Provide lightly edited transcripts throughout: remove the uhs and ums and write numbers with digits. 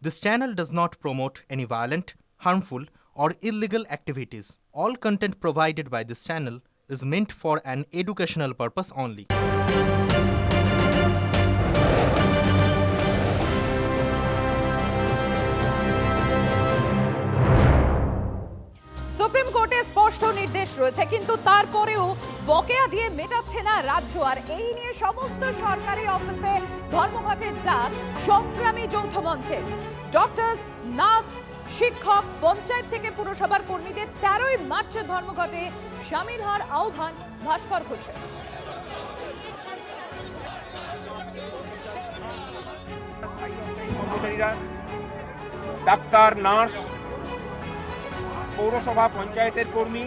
This channel does not promote any violent, harmful, or illegal activities. All content provided by this channel is meant for an educational purpose only. Supreme কোর্টে স্পষ্ট নির্দেশ রয়েছে, কিন্তু তারপরেও বকেয়া দিয়ে মেটাচ্ছে না রাজ্য। আর এই নিয়ে সমস্ত সরকারি অফিসে ধর্মঘটের ডাক সংগ্রামী যৌথ মঞ্চে। ডক্টরস, নার্স, শিক্ষক, পঞ্চায়েত থেকে পুরসভার কর্মীদের 13ই মার্চে ধর্মঘটে সামিল হওয়ার আহ্বান ভাস্কর ঘোষের। কর্মচারীরা, ডাক্তার, নার্স, পৌরসভা, পঞ্চায়েতের কর্মী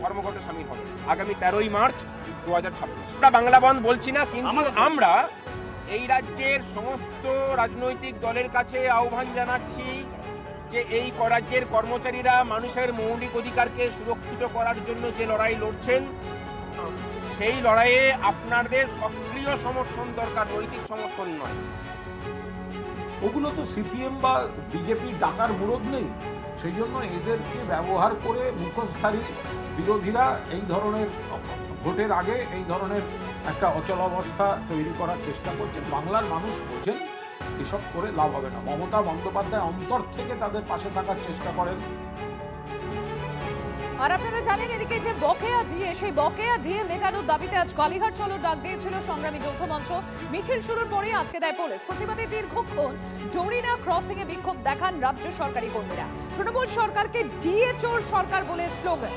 ধর্মঘটে সামিল হবে আগামী 13ই মার্চ 2026। আমরা বাংলা বন্ধ বলছি না, কিন্তু আমরা এই রাজ্যের সমস্ত রাজনৈতিক দলের কাছে আহ্বান জানাচ্ছি যে এই রাজ্যের কর্মচারীরা মানুষের মৌলিক অধিকারকে সুরক্ষিত করার জন্য যে লড়াই লড়ছেন, সেই লড়াইয়ে আপনাদের সক্রিয় সমর্থন দরকার, নৈতিক সমর্থন নয়। ওগুলো তো সিপিএম বা বিজেপির ডাকার মুরদ নেই, সেই জন্য এদেরকে ব্যবহার করে মুখোশধারী বিরোধীরা এই ধরনের ভোটের আগে এই ধরনের একটা অচলাবস্থা তৈরি করার চেষ্টা করছেন। বাংলার মানুষ বোঝেন এসব করে লাভ হবে না। মমতা বন্দ্যোপাধ্যায় অন্তর থেকে তাদের পাশে থাকার চেষ্টা করেন। আর আপনারা জানেন, এদিকে যে বকেয়া দিয়ে, সেই বকেয়া দিয়ে মেটানোর দাবিতে আজ কালীঘাট চলো ডাক দিয়েছিল সংগ্রামী যৌথ মঞ্চ। মিছিল শুরুর পরেই আজকে দেয় পুলিশ। প্রতিবাদে দীর্ঘক্ষণ ডোরিনা ক্রসিং এ বিক্ষোভ দেখান রাজ্য সরকারি কর্মীরা। তৃণমূল সরকারকে ডিএ চোর সরকার বলে স্লোগান।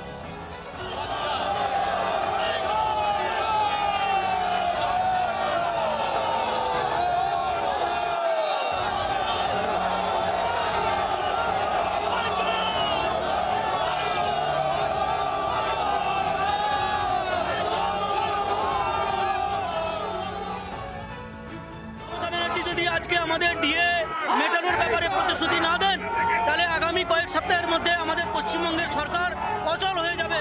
যদি আজকে আমাদের ডিএ মেটানোর ব্যাপারে প্রতিশ্রুতি না দেন, তাহলে আগামী কয়েক সপ্তাহের মধ্যে আমাদের পশ্চিমবঙ্গের সরকার অচল হয়ে যাবে।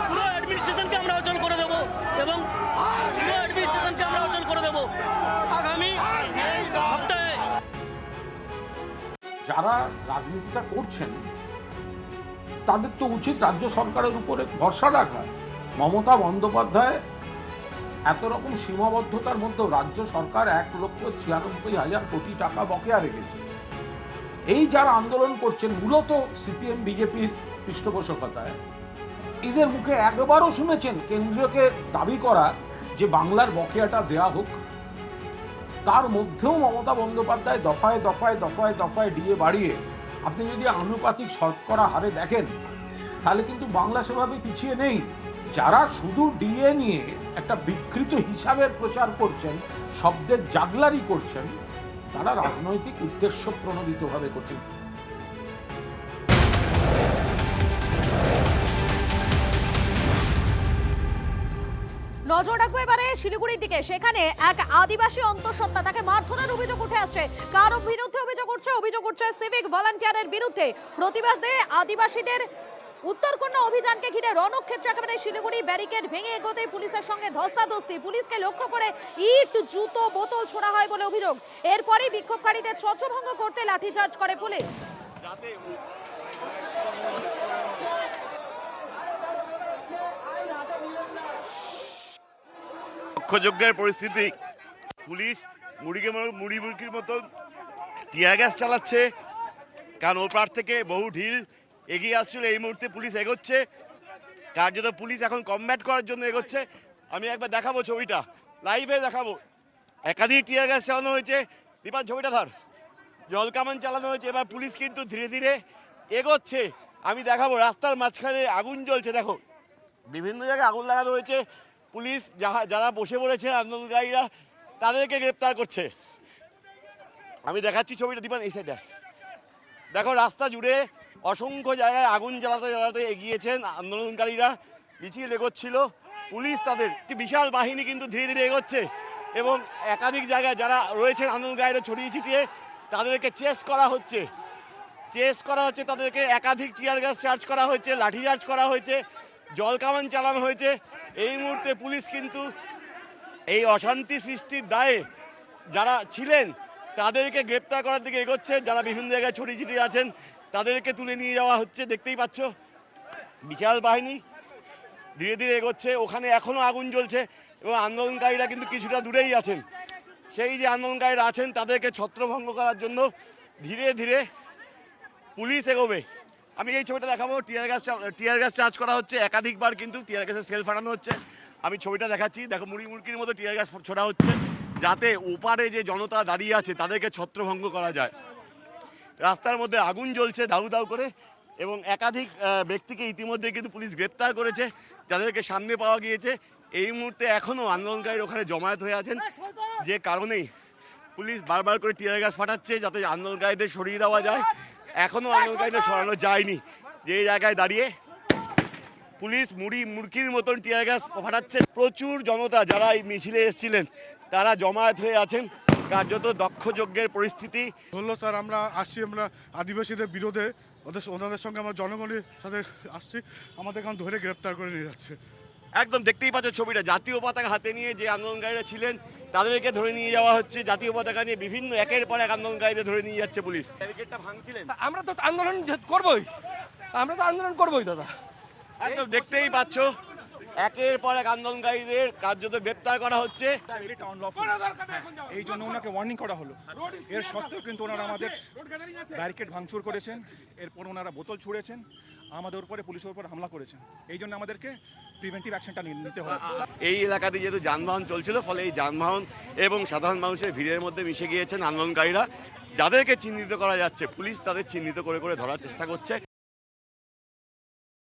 পুরো অ্যাডমিনিস্ট্রেশনকে আমরা অচল করে দেবো এবং আগামী সপ্তাহে। যারা রাজনীতিটা করছেন তাদের তো উচিত রাজ্য সরকারের উপরে ভরসা রাখা। মমতা বন্দ্যোপাধ্যায় এত রকম সীমাবদ্ধতার মধ্যেও রাজ্য সরকার 1,96,000 কোটি টাকা বকেয়া রেখেছে। এই যারা আন্দোলন করছেন মূলত সিপিএম বিজেপির পৃষ্ঠপোষকতায়, এদের মুখে একবারও শুনেছেন কেন্দ্রীয়কে দাবি করা যে বাংলার বকেয়াটা দেয়া হোক? তার মধ্যেও মমতা বন্দ্যোপাধ্যায় দফায় দফায় দফায় দফায় ডিএ বাড়িয়ে, আপনি যদি আনুপাতিক শতকরা হারে দেখেন তাহলে কিন্তু বাংলা সেভাবে পিছিয়ে নেই। যারা শুধু ডিএ নিয়ে একটা বিকৃত হিসাবের প্রচার করছেন, শব্দের জাগলারি করছেন, তারা রাজনৈতিক উদ্দেশ্য প্রণোদিতভাবে করছেন। নজর রাখবো এবারে শিলিগুড়ির দিকে। সেখানে এক আদিবাসী অন্তঃসত্ত্বা, তাকে মারধরের অভিযোগ উঠে আসছে। কার বিরুদ্ধে অভিযোগ উঠছে সিভিক ভলান্টিয়ারের বিরুদ্ধে। প্রতিবাদে আদিবাসীদের উত্তরকন্যা অভিযানকে ঘিরে রণক্ষেত্র একেবারে শিলিগুড়ি। ব্যারিকেড ভেঙে এগোতে পুলিশের সঙ্গে ধস্তাধস্তি, পুলিশকে লক্ষ্য করে ইট, জুতো, বোতল ছোড়া হয় বলে অভিযোগ। এরপরই বিক্ষোভকারীদের ছত্রভঙ্গ করতে লাঠিচার্জ করে পুলিশ। যজ্ঞের পরিস্থিতি, পুলিশ মুড়ি মুরগির মতন টিয়ার গ্যাস চালাচ্ছে, কারণ ওপার থেকে বহু ঢিল এগিয়ে আসছিল। এই মুহূর্তে পুলিশ এগোচ্ছে, কার্যত পুলিশ এখন কমব্যাট করার জন্য এগোচ্ছে। আমি একবার দেখাবো ছবিটা, লাইভে দেখাবো। একাধিক টিয়ার গ্যাস চালানো হয়েছে, দীপার ছবিটা ধর, জল কামান চালানো হয়েছে। এবার পুলিশ কিন্তু ধীরে ধীরে এগোচ্ছে। আমি দেখাবো, রাস্তার মাঝখানে আগুন জ্বলছে, দেখো বিভিন্ন জায়গায় আগুন লাগানো হয়েছে। পুলিশ যারা বসে পড়েছে আন্দোলনকারীরা, তাদেরকে গ্রেপ্তার করছে। আমি দেখাচ্ছি ছবিটা, দীপান এই সাইডে দেখো, রাস্তা জুড়ে অসংখ্য জায়গায় আগুন জ্বালাতে জ্বালাতে এগিয়েছেন আন্দোলনকারীরা। মিছিল এগোচ্ছিল, পুলিশ তাদের বিশাল বাহিনী কিন্তু ধীরে ধীরে এগোচ্ছে এবং একাধিক জায়গায় যারা রয়েছেন আন্দোলনকারীরা ছড়িয়ে ছিটিয়ে, তাদেরকে চেস করা হচ্ছে, তাদেরকে একাধিক টিয়ার গ্যাস চার্জ করা হয়েছে, লাঠিচার্জ করা হয়েছে, জল কামান চালানো হয়েছে। এই মুহূর্তে পুলিশ কিন্তু এই অশান্তি সৃষ্টির দায়ে যারা ছিলেন তাদেরকে গ্রেপ্তার করার দিকে এগোচ্ছে। যারা বিভিন্ন জায়গায় ছড়িয়ে ছিটিয়ে আছেন তাদেরকে তুলে নিয়ে যাওয়া হচ্ছে, দেখতেই পাচ্ছ বিশাল বাহিনী ধীরে ধীরে এগোচ্ছে। ওখানে এখনও আগুন জ্বলছে এবং আন্দোলনকারীরা কিন্তু কিছুটা দূরেই আছেন। সেই যে আন্দোলনকারীরা আছেন তাদেরকে ছত্রভঙ্গ করার জন্য ধীরে ধীরে পুলিশ এগোবে। আমি এই ছবিটা দেখাবো, টিয়ার গ্যাস চার্জ করা হচ্ছে, একাধিকবার কিন্তু টিয়ার গ্যাসের সেল ফাটানো হচ্ছে। আমি ছবিটা দেখাচ্ছি, দেখো মুড়ি মুড়কির মতো টিয়ার গ্যাস ছোড়া হচ্ছে যাতে ওপারে যে জনতা দাঁড়িয়ে আছে তাদেরকে ছত্রভঙ্গ করা যায়। রাস্তার মধ্যে আগুন জ্বলছে দাউ দাউ করে এবং একাধিক ব্যক্তিকে ইতিমধ্যে কিন্তু পুলিশ গ্রেপ্তার করেছে, যাদেরকে সামনে পাওয়া গিয়েছে। এই মুহূর্তে এখনও আন্দোলনকারী ওখানে জমায়েত হয়ে আছেন, যে কারণেই পুলিশ বারবার করে টিয়ার গ্যাস ফাটাচ্ছে যাতে আন্দোলনকারীদের সরিয়ে দেওয়া যায়। এখনও আন্দোলনকারীদের সরানো যায়নি, যে জায়গায় দাঁড়িয়ে পুলিশ মুড়কির মতন টিয়ার গ্যাস ফাটাচ্ছে। প্রচুর জনতা যারা এই মিছিলে এসেছিলেন তারা জমায়েত হয়ে আছেন, কার্যত দক্ষযজ্ঞের পরিস্থিতি হলো। স্যার আমরা আসছি, আমরা আদিবাসীদের বিরোধে ওনাদের সঙ্গে আমরা জনগণের সাথে আসছি, আমাদের এখন ধরে গ্রেপ্তার করে নিয়ে যাচ্ছে। একদম দেখতেই পাচ্ছ ছবিটা, জাতীয় পতাকা হাতে নিয়ে যে আন্দোলনকারীরা ছিলেন তাদেরকে ধরে নিয়ে যাওয়া হচ্ছে। জাতীয় পতাকা নিয়ে বিভিন্ন একের পর এক আন্দোলনকারীদের ধরে নিয়ে যাচ্ছে পুলিশ। ব্যারিকেডটা ভাঙছিলেন, আমরা তো আন্দোলন করবই, দাদা। একদম দেখতেই পাচ্ছ একের পর এক আন্দোলনকারীদের কার্যত গ্রেপ্তার করা হচ্ছে। এই জন্য ওনাকে ওয়ার্নিং করা হলো। এর সত্ত্বেও কিন্তু ওনারা আমাদের ব্যারিকেড ভাঙচুর করেছেন, এরপর ওনারা বোতল ছুঁড়েছেন, আমাদের উপরে পুলিশের উপর হামলা করেছেন। এই জন্য আমাদেরকে প্রিভেন্টিভ অ্যাকশনটা নিতে হবে। এই এলাকাতে যেহেতু যানবাহন চলছিল, ফলে এই যানবাহন এবং সাধারণ মানুষের ভিড়ের মধ্যে মিশে গিয়েছেন আন্দোলনকারীরা। যাদেরকে চিহ্নিত করা যাচ্ছে, পুলিশ তাদের চিহ্নিত করে করে ধরার চেষ্টা করছে।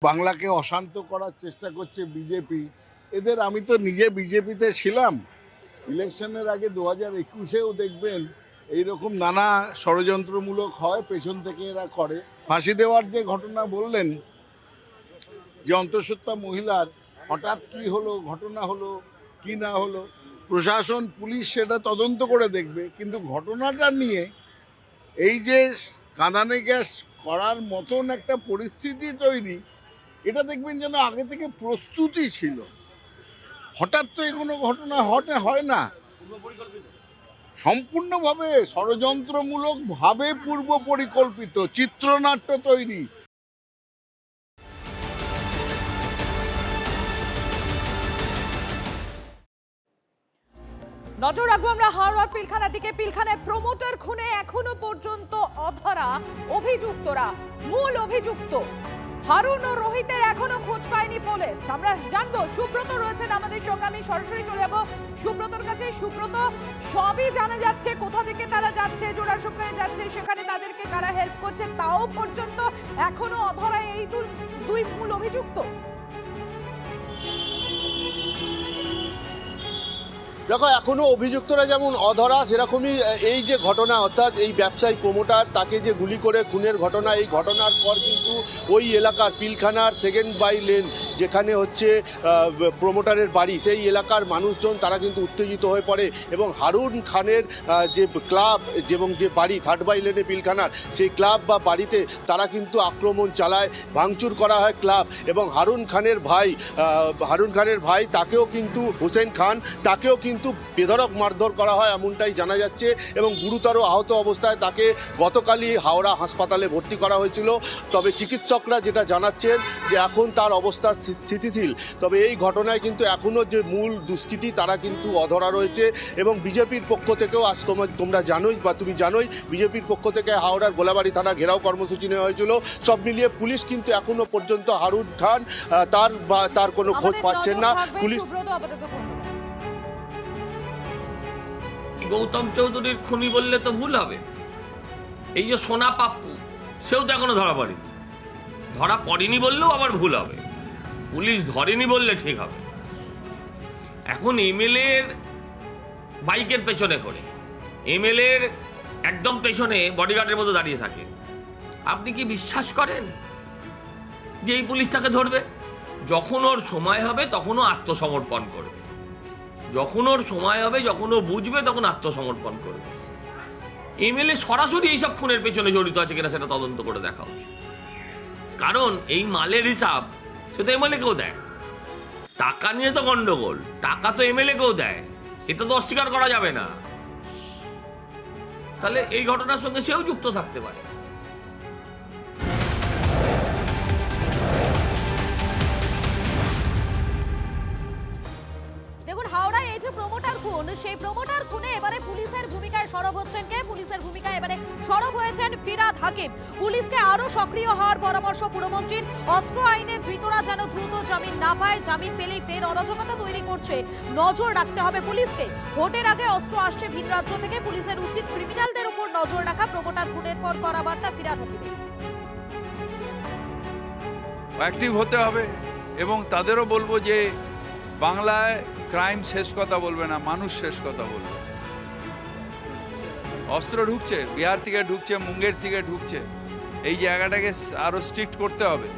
বাংলাকে অশান্ত করার চেষ্টা করছে বিজেপি। এদের আমি তো নিজে বিজেপিতে ছিলাম, ইলেকশনের আগে 2021-এও দেখবেন এইরকম নানা ষড়যন্ত্রমূলক হয়, পেছন থেকে এরা করে। ফাঁসি দেওয়ার যে ঘটনা বললেন, যে অন্তঃসত্ত্বা মহিলার হঠাৎ কি হলো, ঘটনা হলো কি না হলো, প্রশাসন পুলিশ সেটা তদন্ত করে দেখবে। কিন্তু ঘটনাটা নিয়ে এই যে কাঁদানে গ্যাস করার মতন একটা পরিস্থিতি তৈরি, এটা দেখবেন যেন আগে থেকে প্রস্তুতি ছিল। হঠাৎ তো এগুলো ঘটনা হয় না, সম্পূর্ণভাবে ষড়যন্ত্রমূলকভাবে পূর্ব পরিকল্পিত চিত্রনাট্য তৈরি। নজর রাখবো আমরা হাওড়ার পিলখানার দিকে। পিলখানায় প্রমোটার খুনে এখনো পর্যন্ত অধরা অভিযুক্তরা। মূল অভিযুক্ত হারুন ও রোহিতের এখনো খোঁজ পায়নি পুলিশ। আমরা জানবো, সুব্রত রয়েছেন আমাদের সঙ্গে, আমি সরাসরি চলে যাবো সুব্রতর কাছে। সুব্রত, সবই জানা যাচ্ছে, কোথা থেকে তারা যাচ্ছে, জোড়াসাঁকোয় যাচ্ছে, সেখানে তাদেরকে কারা হেল্প করছে, তাও পর্যন্ত এখনো অধরা এই দুই মূল অভিযুক্ত। দেখো, এখনো অভিযুক্তরা যেমন অধরা, সেরকমই এই যে ঘটনা, অর্থাৎ এই ব্যবসায়ী প্রমোটার তাকে যে গুলি করে খুনের ঘটনা, এই ঘটনার পর কিন্তু ওই এলাকার পিলখানার সেকেন্ড বাই লেন যেখানে হচ্ছে প্রমোটারের বাড়ি, সেই এলাকার মানুষজন তারা কিন্তু উত্তেজিত হয়ে পড়ে এবং হারুন খানের যে ক্লাব এবং যে বাড়ি থার্ড বাই লেনে পিলখানার, সেই ক্লাব বা বাড়িতে তারা কিন্তু আক্রমণ চালায়, ভাঙচুর করা হয় ক্লাব। এবং হারুন খানের ভাই তাকেও কিন্তু, হোসেন খান, তাকেও কিন্তু বেধড়ক মারধর করা হয় এমনটাই জানা যাচ্ছে এবং গুরুতর আহত অবস্থায় তাকে গতকালই হাওড়া হাসপাতালে ভর্তি করা হয়েছিল। তবে চিকিৎসকরা যেটা জানাচ্ছেন যে এখন তার অবস্থা স্থিতিশীল। তবে এই ঘটনায় কিন্তু এখনও যে মূল দুষ্কৃতী তারা কিন্তু অধরা রয়েছে এবং বিজেপির পক্ষ থেকেও আজ তোমরা জানোই বা তুমি জানোই, বিজেপির পক্ষ থেকে হাওড়ার গোলাবাড়ি থানা ঘেরাও কর্মসূচি নেওয়া হয়েছিল। সব মিলিয়ে পুলিশ কিন্তু এখনো পর্যন্ত হারুন খান তার কোনো খোঁজ পাচ্ছেন না। পুলিশ গৌতম চৌধুরীর খুনি বললে তো ভুল হবে। এই যে সোনা পাপ্পু, সেও তো এখনো ধরা পড়েনি বললেও আবার ভুল হবে। পুলিশ ধরেনি বললে ঠিক হবে। এখন এমএলএর বাইকের পেছনে করে, এমএলএর একদম পেছনে বডিগার্ডের মতো দাঁড়িয়ে থাকে। আপনি কি বিশ্বাস করেন যে এই পুলিশ তাকে ধরবে? যখন ওর সময় হবে তখন ও আত্মসমর্পণ করবে, যখন ওর সময় হবে, যখন ও বুঝবে তখন আত্মসমর্পণ করবে। এমএলএ সরাসরি এইসব খুনের পেছনে জড়িত আছে কিনা সেটা তদন্ত করে দেখা উচিত। কারণ এই মালের হিসাব সে তো এমএলএ কেও দেয়। টাকা নিয়ে তো গন্ডগোল, টাকা তো এমএলএ কেও দেয়, এটা তো অস্বীকার করা যাবে না। তাহলে এই ঘটনার সঙ্গে সেও যুক্ত থাকতে পারে। দেখুন, হাওড়ায় এই যে প্রমোটার খুন, সেই প্রমোটার খুনে এবারে পুলিশের ভূমিকায় সরব হচ্ছেন কে? পুলিশের ভূমিকায় এবারে সরব হয়েছেন ফিরহাদ হাকিম। পুলিশকে আরো সক্রিয় হওয়ার পরামর্শ পুরমন্ত্রীর। অস্ত্র আইনে ধৃতরা যেন দ্রুত জামিন না পায়, জামিন পেলেই ফের অরাজকতা তৈরি করছে, নজর রাখতে হবে পুলিশকে। ভোটের আগে অস্ত্র আসছে ভিন রাজ্য থেকে, পুলিশের উচিত ক্রিমিনালদের উপর নজর রাখা। প্রমোটার খুনের পর করা বার্তা ফিরহাদ হাকিমের। অ্যাক্টিভ হতে হবে এবং তাদেরও বলবো যে বাংলায় ক্রাইম শেষ কথা বলবে না, মানুষ শেষ কথা বলবে। অস্ত্র ঢুকছে, বিহার থেকে ঢুকছে, মুঙ্গের থেকে ঢুকছে, এই জায়গাটাকে আরও স্ট্রিক্ট করতে হবে।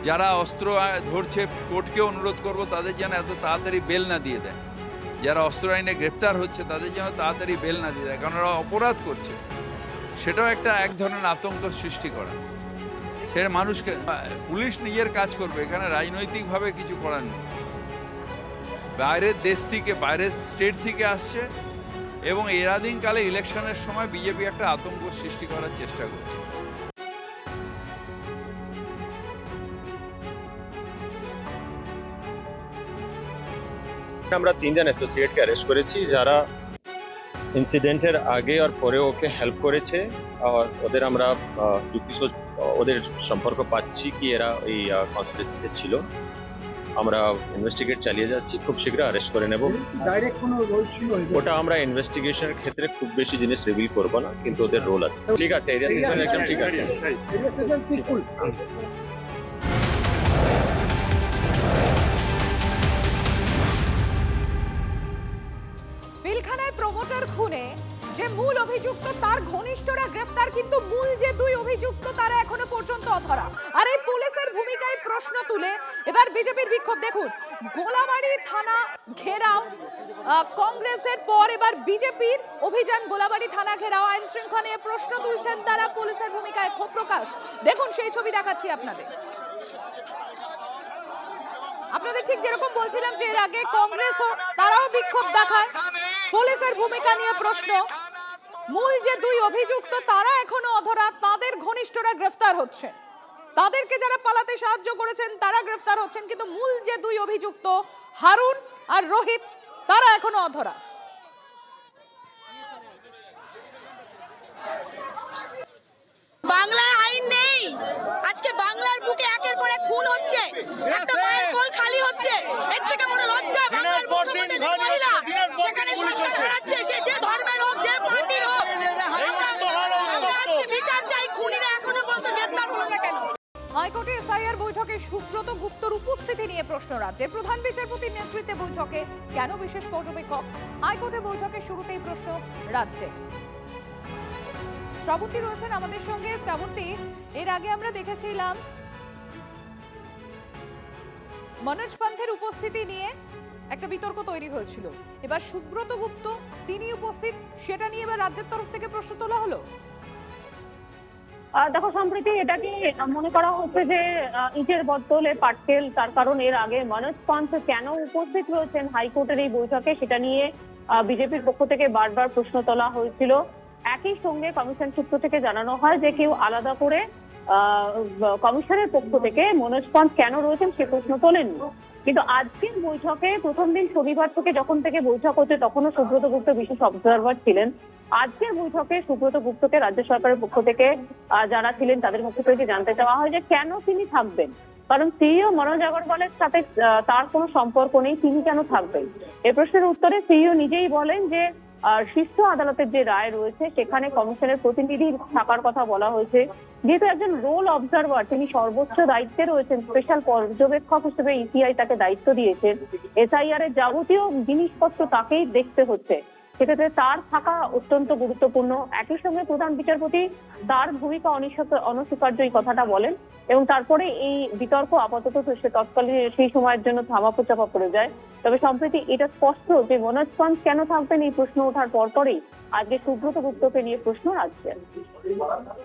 যারা অস্ত্র ধরছে কোর্টকে অনুরোধ করব তাদের যেন এত তাড়াতাড়ি বেল না দিয়ে দেয়। যারা অস্ত্র আইনে গ্রেপ্তার হচ্ছে তাদের যেন তাড়াতাড়ি বেল না দিয়ে দেয়, কারণ ওরা অপরাধ করছে। সেটাও এক ধরনের আতঙ্ক সৃষ্টি করা। সে মানুষকে, পুলিশ নিজের কাজ করবে, এখানে রাজনৈতিকভাবে কিছু করার নেই। বাইরের দেশ থেকে, বাইরের স্টেট থেকে আসছে এবং এরাদিনকালে ইলেকশনের সময় বিজেপি একটা আতঙ্ক সৃষ্টি করার চেষ্টা করছে। আমরা 3 জন অ্যাসোসিয়েটকে অ্যারেস্ট করেছি যারা ইনসিডেন্টের আগে আর পরে ওকে হেল্প করেছে। আর ওদের আমরা ওদের সম্পর্ক পাচ্ছি কি এরা এই কনস্পিরেসিতে ছিল। আমরা ইনভেস্টিগেট চালিয়ে যাচ্ছি, খুব শীঘ্র অ্যারেস্ট করে নেব। ওটা আমরা ইনভেস্টিগেশনের ক্ষেত্রে খুব বেশি জিনিস রিভিল করবো না, কিন্তু ওদের রোল আছে। ঠিক আছে, একদম ঠিক আছে। পিলখানায় প্রমোটার খুনে যে মূল অভিযুক্ত তার ঘনিষ্ঠরা গ্রেফতার, কিন্তু মূল যে 2 অভিযুক্ত তারা এখনো পর্যন্ত অধরা। আর এই পুলিশের ভূমিকায় প্রশ্ন তুলে এবার বিজেপির বিক্ষোভ। দেখুন, গোলাবাড়ি থানা ঘেরাও, কংগ্রেসের পর এবার বিজেপির অভিযান গোলাবাড়ি থানা ঘেরাও। আইন শৃঙ্খলা নিয়ে প্রশ্ন তুলছেন তারা, পুলিশের ভূমিকায় ক্ষোভ প্রকাশ। দেখুন সেই ছবি দেখাচ্ছি আপনাদের। আপনাদের ঠিক যেরকম বলছিলাম যে এর আগে কংগ্রেসও তারাও বিক্ষোভ দেখায়, পুলিশের ভূমিকা নিয়ে প্রশ্ন। মূল যে 2 অভিযুক্ত তারা এখনো অধরা, তাদের ঘনিষ্ঠরা গ্রেফতার হচ্ছে, তাদেরকে যারা পালাতে সাহায্য করেছেন তারা গ্রেফতার হচ্ছেন, কিন্তু মূল যে 2 অভিযুক্ত হারুন আর রোহিত তারা এখনো অধরা। বাংলায় আইন নেই, আজকে বাংলার বুকে একের পর এক খুন হচ্ছে, একটা মায়ের কোল খালি হচ্ছে। এর থেকে বড় লজ্জা বাংলার মুখ্যমন্ত্রী মহিলা সেখানে সংসদ হারাচ্ছে, সে যে ধর্মের হোক, যে পার্টির হোক। আমরা আজকে বিচার চাই, খুনিরা এখনো পর্যন্ত গ্রেফতার হলো না কেন? হাইকোর্টে এসআইআর বৈঠকে সুব্রত গুপ্তর উপস্থিতি নিয়ে প্রশ্ন রাজ্যে। প্রধান বিচারপতির নেতৃত্বে বৈঠকে কেন বিশেষ পর্যবেক্ষক? হাইকোর্টে বৈঠকের শুরুতেই প্রশ্ন রাজ্যে। শ্রাবন্তী রয়েছেন আমাদের সঙ্গে। শ্রাবন্তী, এর আগে আমরা দেখেছিলাম মনোজ পান্থের উপস্থিতি নিয়ে একটা বিতর্ক তৈরি হয়েছিল, এবার সুব্রত গুপ্ত তিনি উপস্থিত, সেটা নিয়ে এবার রাজ্যের তরফ থেকে প্রশ্ন তোলা হলো। দেখো সম্প্রতি এটাকে মনে করা হচ্ছে যে ইটের বদলে পাটকেল, তার কারণ এর আগে মনোজ পান্থ কেন উপস্থিত রয়েছেন হাইকোর্টের এই বৈঠকে সেটা নিয়ে বিজেপির পক্ষ থেকে বারবার প্রশ্ন তোলা হয়েছিল। একই সঙ্গে কমিশন সূত্র থেকে জানানো হয় যে কেউ আলাদা করে কমিশনের পক্ষ থেকে মনোজ পান্থ কেন রয়েছেন সে প্রশ্ন তোলেননি। কিন্তু আজকের বৈঠকে প্রথম দিন শনিবার থেকে যখন থেকে বৈঠক হচ্ছে তখনও সুব্রত গুপ্ত বিশেষ অবজারভার ছিলেন। আজকের বৈঠকে সুব্রত গুপ্তকে রাজ্য সরকারের পক্ষ থেকে যারা ছিলেন তাদের পক্ষ থেকে জানতে চাওয়া হয় যে কেন তিনি থাকবেন, কারণ সিইও মনোজ আগরওয়ালের সাথে তার কোনো সম্পর্ক নেই, তিনি কেন থাকবেন। এই প্রশ্নের উত্তরে সিইও নিজেই বলেন যে শীর্ষ আদালতের যে রায় রয়েছে সেখানে কমিশনের প্রতিনিধি থাকার কথা বলা হয়েছে। যেহেতু একজন রোল অবজারভার, তিনি সর্বোচ্চ দায়িত্বে রয়েছেন, স্পেশাল পর্যবেক্ষক হিসেবে ইসিআই তাকে দায়িত্ব দিয়েছেন, এসআইআর এর যাবতীয় জিনিসপত্র তাকেই দেখতে হচ্ছে, সেক্ষেত্রে তার থাকা অত্যন্ত গুরুত্বপূর্ণ। একই সঙ্গে প্রধান বিচারপতি তার ভূমিকা অনস্বীকার্য এই কথাটা বলেন এবং তারপরে এই বিতর্ক আপাতত সে তৎকালীন সেই সময়ের জন্য ধামাচাপা পড়ে যায়। তবে সম্প্রতি এটা স্পষ্ট যে মনোজ পান্থ কেন থাকবেন এই প্রশ্ন ওঠার পরপরই আজকে সুব্রত গুপ্তকে নিয়ে প্রশ্ন রাজ্যের।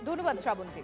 ধন্যবাদ শ্রাবন্তী।